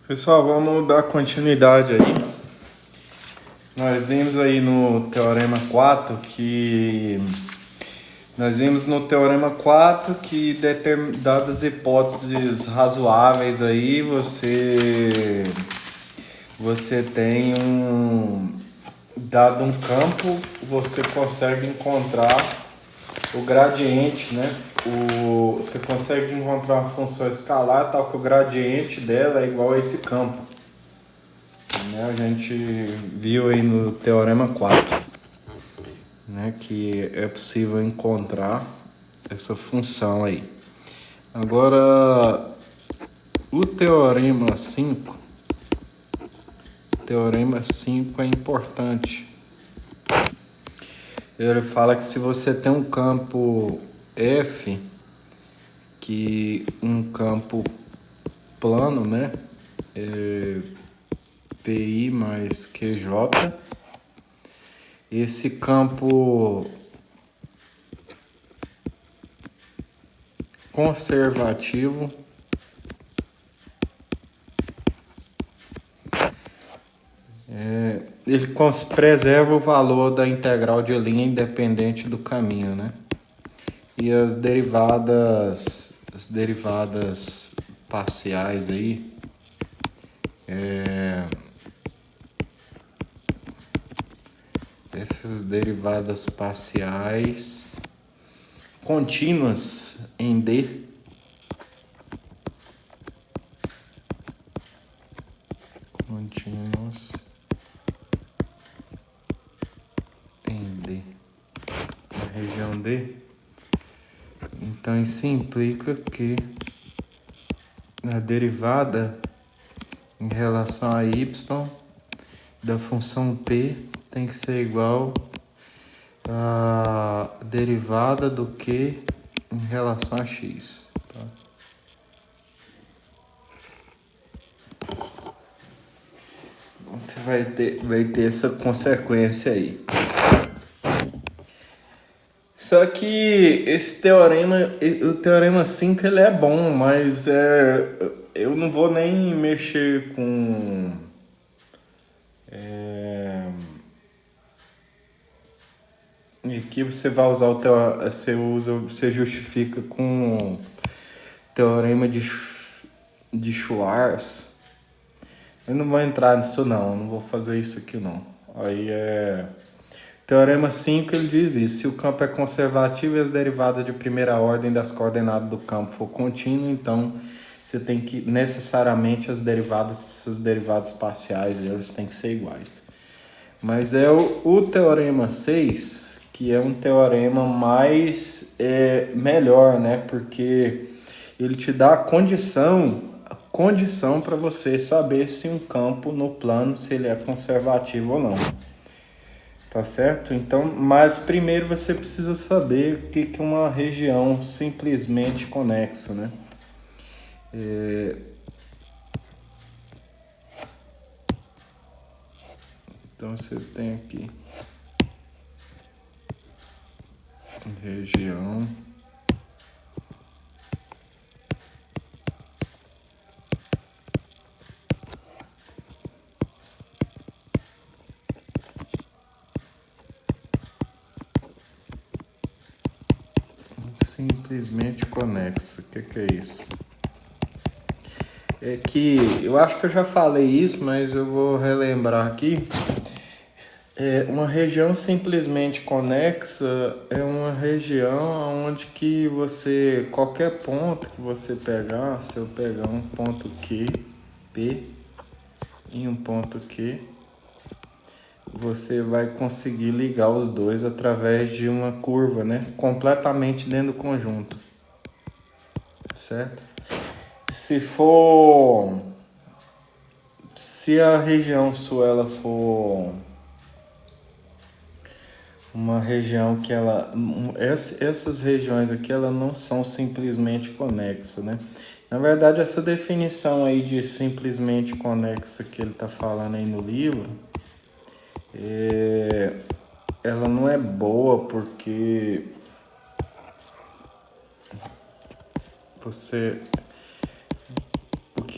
Pessoal, vamos dar continuidade aí. Nós vimos aí no Teorema 4 que... dadas hipóteses razoáveis aí, você tem dado um campo, você consegue encontrar o gradiente, né? Você consegue encontrar uma função escalar tal que o gradiente dela é igual a esse campo. Né? A gente viu aí no Teorema 4, né? Que é possível encontrar essa função aí. Agora, o Teorema 5 é importante. Ele fala que se você tem um campo F, que um campo plano, né? PI mais QJ, esse campo conservativo ele preserva o valor da integral de linha independente do caminho, né? E as derivadas parciais aí, essas derivadas parciais contínuas em D, na região D. Então isso implica que a derivada em relação a y da função p tem que ser igual à derivada do q em relação a x. Tá? Você vai ter essa consequência aí. Só que esse teorema, o Teorema 5, ele é bom, mas eu não vou nem mexer com... Aqui você vai usar você justifica com o Teorema de Schwarz. Eu não vou entrar nisso não vou fazer isso aqui não. Aí Teorema 5, ele diz isso: se o campo é conservativo e as derivadas de primeira ordem das coordenadas do campo for contínua, então você tem que necessariamente as derivadas parciais eles têm que ser iguais. Mas é o Teorema 6, que é um teorema mais melhor, né? Porque ele te dá a condição para você saber se um campo no plano, se ele é conservativo ou não. Tá certo? Então, mas primeiro você precisa saber o que é uma região simplesmente conexa, né? Então você tem aqui região simplesmente conexa. O que é isso? É que eu acho que eu já falei isso, mas eu vou relembrar aqui. Uma região simplesmente conexa é uma região onde que qualquer ponto que você pegar, se eu pegar um ponto Q, P, e um ponto Q, você vai conseguir ligar os dois através de uma curva, né? Completamente dentro do conjunto, certo? Se a região sul ela for uma região que essas regiões aqui elas não são simplesmente conexas, né? Na verdade, essa definição aí de simplesmente conexa que ele está falando aí no livro, ela não é boa porque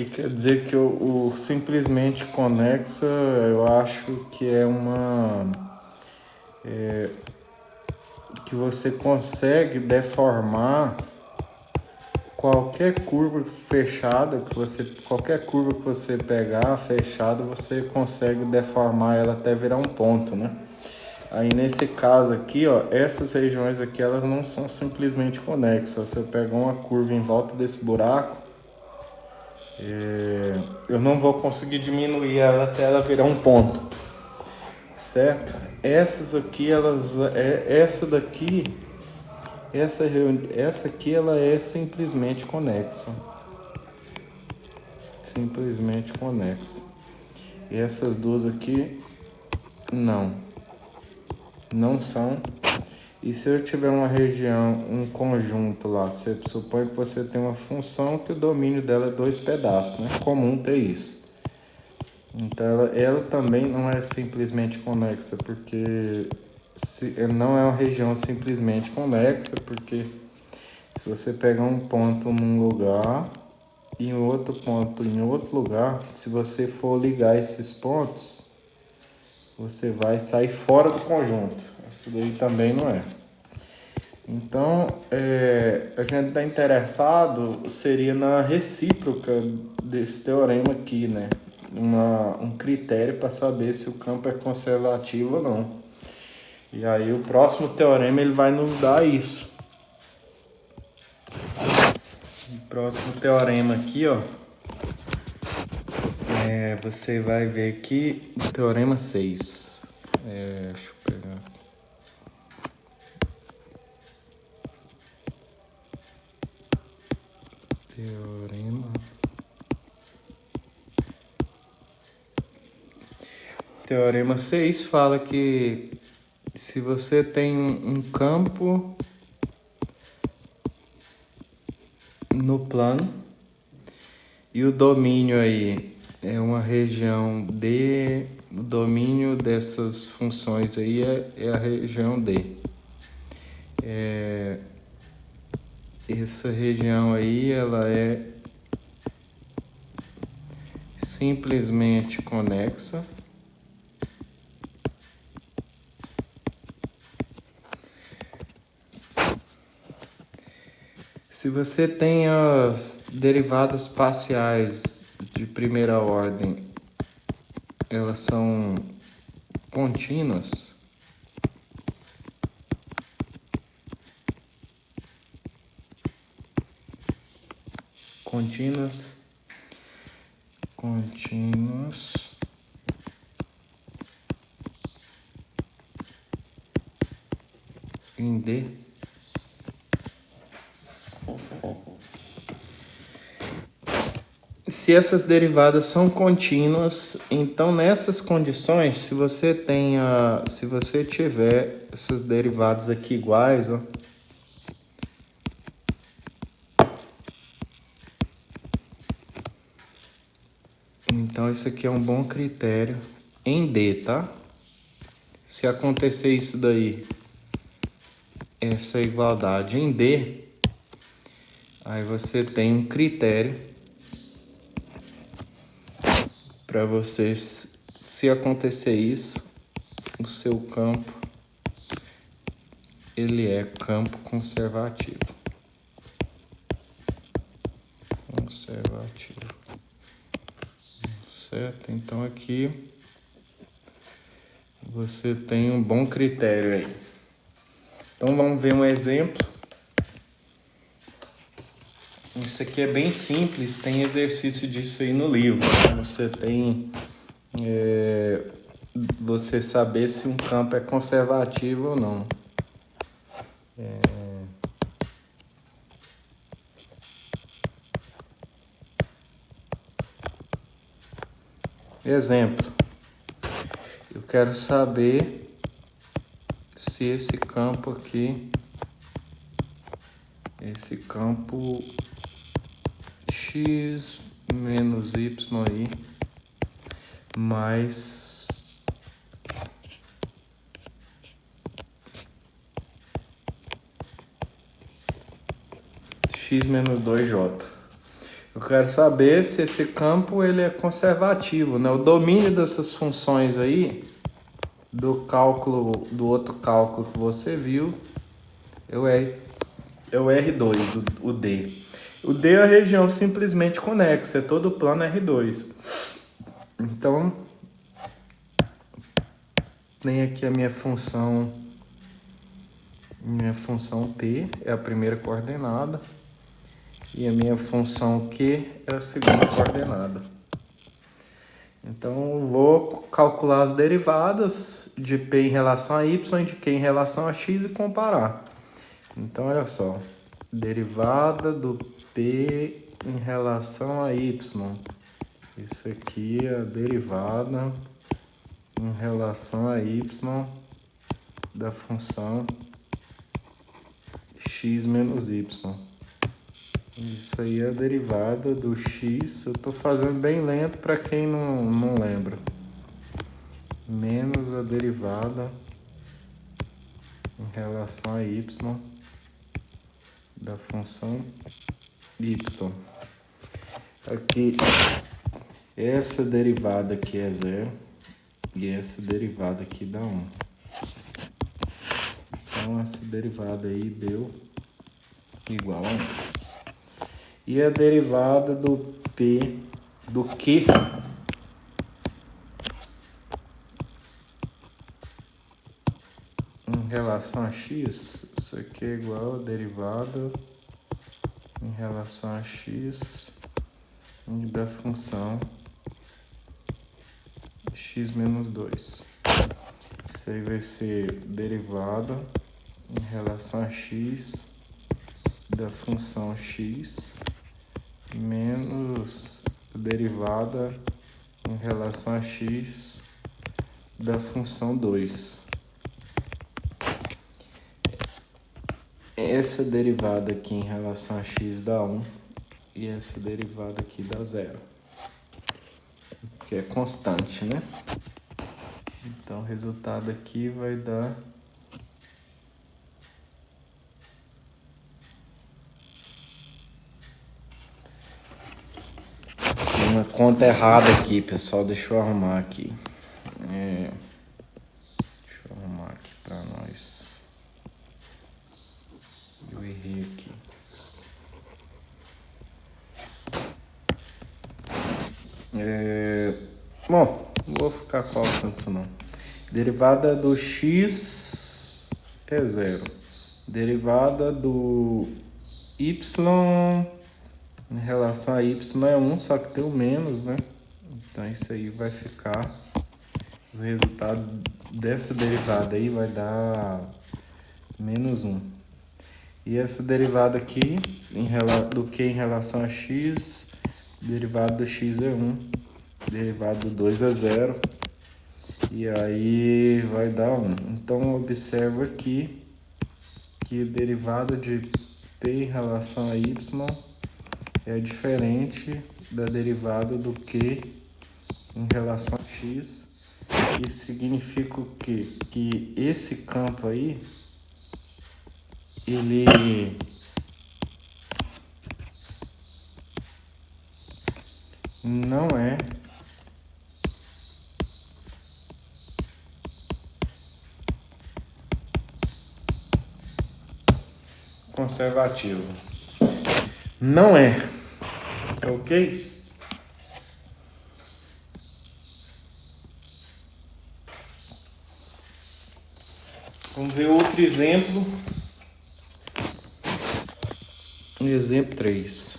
que quer dizer que o simplesmente conexa, eu acho que é que você consegue deformar qualquer curva fechada qualquer curva que você pegar fechada, você consegue deformar ela até virar um ponto, né? Aí nesse caso aqui, ó, essas regiões aqui, elas não são simplesmente conexas. Se eu pegar uma curva em volta desse buraco, eu não vou conseguir diminuir ela até ela virar um ponto, certo? Essas aqui, essa aqui, ela é simplesmente conexa. Simplesmente conexa. E essas duas aqui, não são. E se eu tiver uma região, um conjunto lá, você supõe que você tem uma função que o domínio dela é 2 pedaços, né? É comum ter isso. Então ela também não é simplesmente conexa, porque não é uma região simplesmente conexa, porque se você pegar um ponto num lugar e um outro ponto em outro lugar, se você for ligar esses pontos, você vai sair fora do conjunto. Isso daí também não é. Então, a gente está interessado seria na recíproca desse teorema aqui, né? Um critério para saber se o campo é conservativo ou não. E aí o próximo teorema ele vai nos dar isso. O próximo teorema aqui, ó, você vai ver aqui o teorema 6. Deixa eu pegar. Teorema 6 fala que se você tem um campo no plano e o domínio aí é uma região D, o domínio dessas funções aí é a região D. Essa região aí ela é simplesmente conexa. Se você tem as derivadas parciais de primeira ordem, elas são contínuas. Contínuas em D. Se essas derivadas são contínuas, então nessas condições, se você tiver essas derivadas aqui iguais, ó, então isso aqui é um bom critério em D, tá? Se acontecer isso daí, essa igualdade em D, aí você tem um critério para você, se acontecer isso, o seu campo ele é campo conservativo. Certo? Então aqui você tem um bom critério aí. Então vamos ver um exemplo. Isso aqui é bem simples, tem exercício disso aí no livro. Você tem você saber se um campo é conservativo ou não. Exemplo, eu quero saber se esse campo aqui, esse campo x menos y aí, mais x menos 2j. Eu quero saber se esse campo ele é conservativo, né? O domínio dessas funções aí, do cálculo, do outro cálculo que você viu, é o R2, o D. O D é a região simplesmente conexa, é todo o plano R2. Então, tem aqui a minha função P é a primeira coordenada e a minha função Q é a segunda coordenada. Então, eu vou calcular as derivadas de P em relação a Y e de Q em relação a X e comparar. Então, olha só, derivada do P em relação a Y. Isso aqui é a derivada em relação a Y da função x menos y. Isso aí é a derivada do x. Eu estou fazendo bem lento para quem não lembra. Menos a derivada em relação a y da função y. Aqui, essa derivada aqui é zero e essa derivada aqui dá 1. Então, essa derivada aí deu igual a 1. E a derivada do P, do Q, em relação a x, isso aqui é igual a derivada em relação a x da função x menos 2. Isso aí vai ser derivada em relação a x da função x menos derivada em relação a x da função 2. Essa derivada aqui em relação a x dá 1 e essa derivada aqui dá 0, que é constante, né? Então o resultado aqui vai dar uma conta errada aqui, pessoal. Deixa eu arrumar aqui. Deixa eu arrumar aqui para nós. Eu errei aqui. Bom, não vou ficar colocando isso não. Derivada do x é 0. Derivada do y em relação a y é 1, só que tem o menos, né? Então isso aí vai ficar... O resultado dessa derivada aí vai dar menos 1. E essa derivada aqui, do Q em relação a x, derivada do x é 1, derivada do 2 é 0, e aí vai dar 1. Então, observa aqui que a derivada de P em relação a y é diferente da derivada do Q em relação a x. Isso significa o quê? Que esse campo aí, ele não é conservativo. Não é. Ok? Vamos ver outro exemplo. Exemplo 3.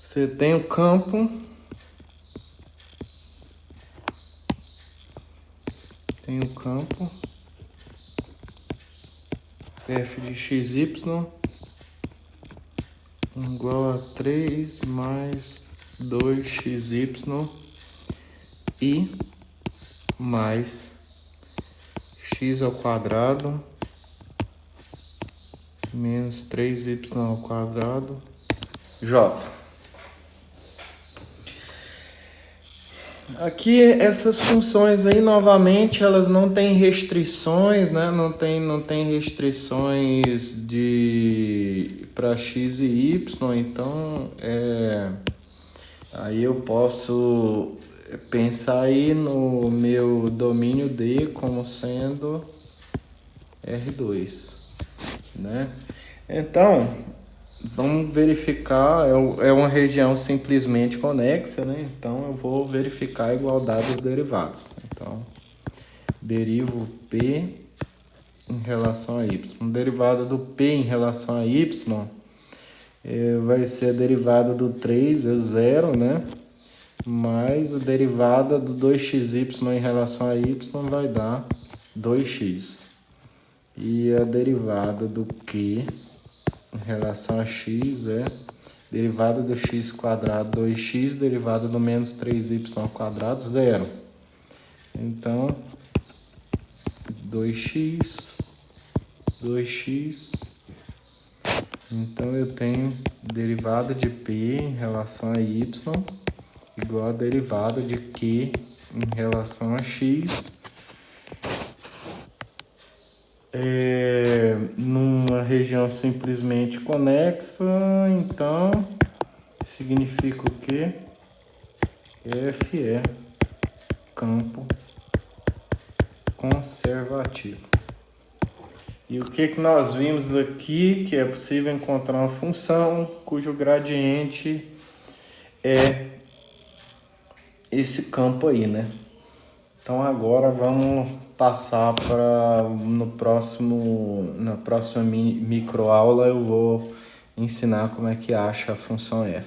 Você tem o campo, f de xy igual a 3 mais 2xy e mais x ao quadrado menos 3y ao quadrado j. aqui essas funções aí, novamente, elas não têm restrições, né? Não tem restrições para x e y, então aí eu posso pensar aí no meu domínio D como sendo R2, né? Então, vamos verificar, é uma região simplesmente conexa, né? Então, eu vou verificar a igualdade dos derivados. Então, derivo P em relação a Y. Derivada do P em relação a Y vai ser a derivada do 3, é zero, né? Mais a derivada do 2xy em relação a y vai dar 2x. E a derivada do q em relação a x é derivada do x quadrado 2x, derivada do menos 3y ao quadrado, zero. Então, 2x, 2x. Então, eu tenho derivada de p em relação a y igual a derivada de q em relação a x. Numa região simplesmente conexa, então significa o quê? F é campo conservativo. E o que nós vimos aqui? Que é possível encontrar uma função cujo gradiente é esse campo aí, né? Então agora vamos passar para na próxima microaula eu vou ensinar como é que acha a função f.